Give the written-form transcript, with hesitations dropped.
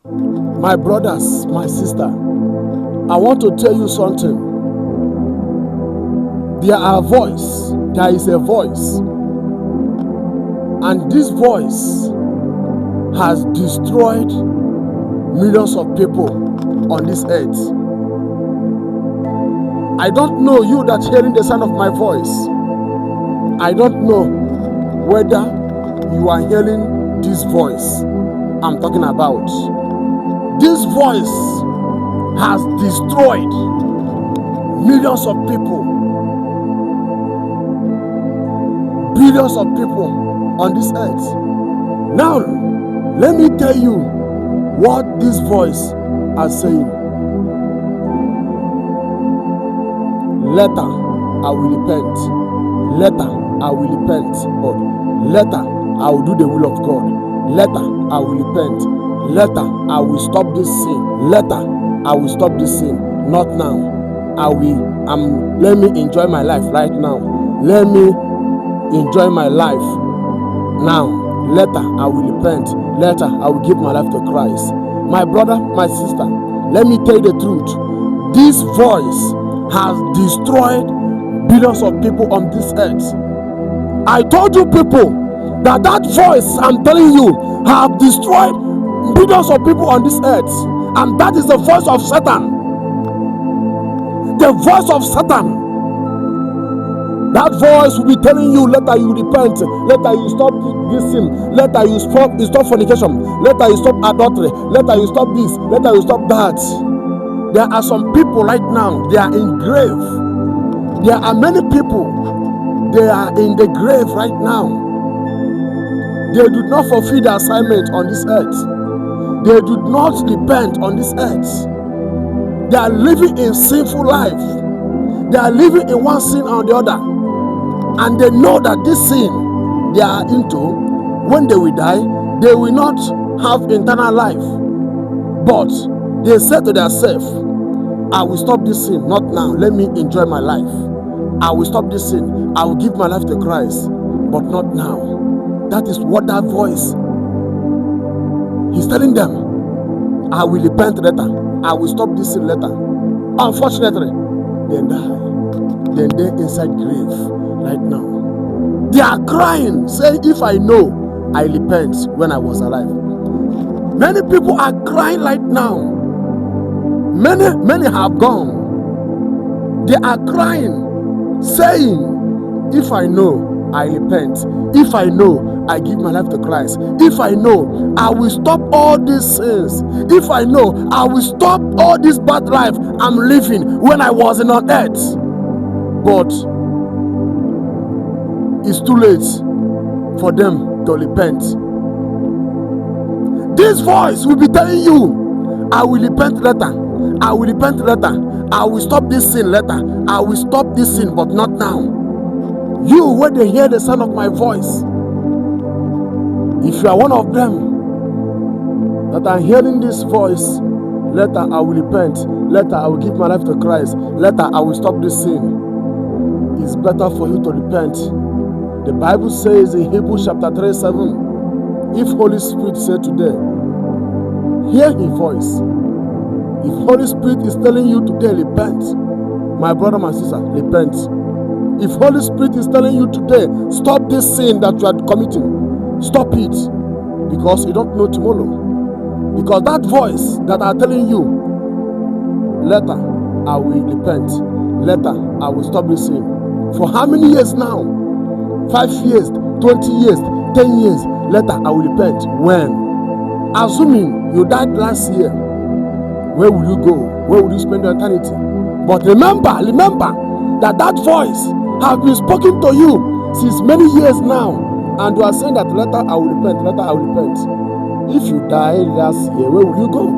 My brothers, my sister, I want to tell you something. There is a voice, and this voice has destroyed millions of people on this earth. I don't know you that's hearing the sound of my voice. I don't know whether you are hearing this voice I'm talking about. This voice has destroyed millions of people, billions of people on this earth. Now, let me tell you what this voice is saying. Later, I will repent. Later, I will repent, God. Later, I will do the will of God. Later, I will repent. Later, I will stop this sin. Later, I will stop this sin. Not now. Let me enjoy my life right now. Let me enjoy my life now. Later, I will repent. Later, I will give my life to Christ. My brother, my sister, let me tell you the truth. This voice has destroyed billions of people on this earth. I told you people that voice I'm telling you have destroyed billions of people on this earth, and that is the voice of Satan. The voice of Satan. That voice will be telling you, later you repent, later you stop this sin, later you stop fornication, later you stop adultery, later you stop this, later you stop that. There are some people right now, they are in grave. There are many people, they are in the grave right now. They do not fulfill the assignment on this earth. They do not repent on this earth. They are living in sinful life. They are living in one sin or the other. And they know that this sin they are into, when they will die, they will not have eternal life. But they say to themselves, I will stop this sin, not now. Let me enjoy my life. I will stop this sin. I will give my life to Christ, but not now. That is what that voice is telling them. I will repent later. I will stop this sin later. Unfortunately, they die. Then they're inside grave right now. They are crying, saying, if I know, I repent when I was alive. Many people are crying right now. Many have gone. They are crying, saying, if I know, I repent. If I know, I give my life to Christ. If I know, I will stop all these sins. If I know, I will stop all this bad life I'm living when I was on earth. But it's too late for them to repent. This voice will be telling you, I will repent later. I will repent later. I will stop this sin later. I will stop this sin, but not now. You, when they hear the sound of my voice, if you are one of them that are hearing this voice, later I will repent. Later I will give my life to Christ. Later I will stop this sin. It's better for you to repent. The Bible says in Hebrews chapter 3:7, if Holy Spirit said today, hear His voice. If Holy Spirit is telling you today, repent, my brother, my sister, repent. If Holy Spirit is telling you today, stop this sin that you are committing, stop it, because you don't know tomorrow. Because that voice that are telling you, later I will repent, later I will stop this sin. For how many years now? 5 years, 20 years, 10 years, later I will repent. When? Assuming you died last year, where will you go? Where will you spend your eternity? But remember that voice has been spoken to you since many years now, and you are saying that later I will repent, later I will repent. If you died last year, where will you go?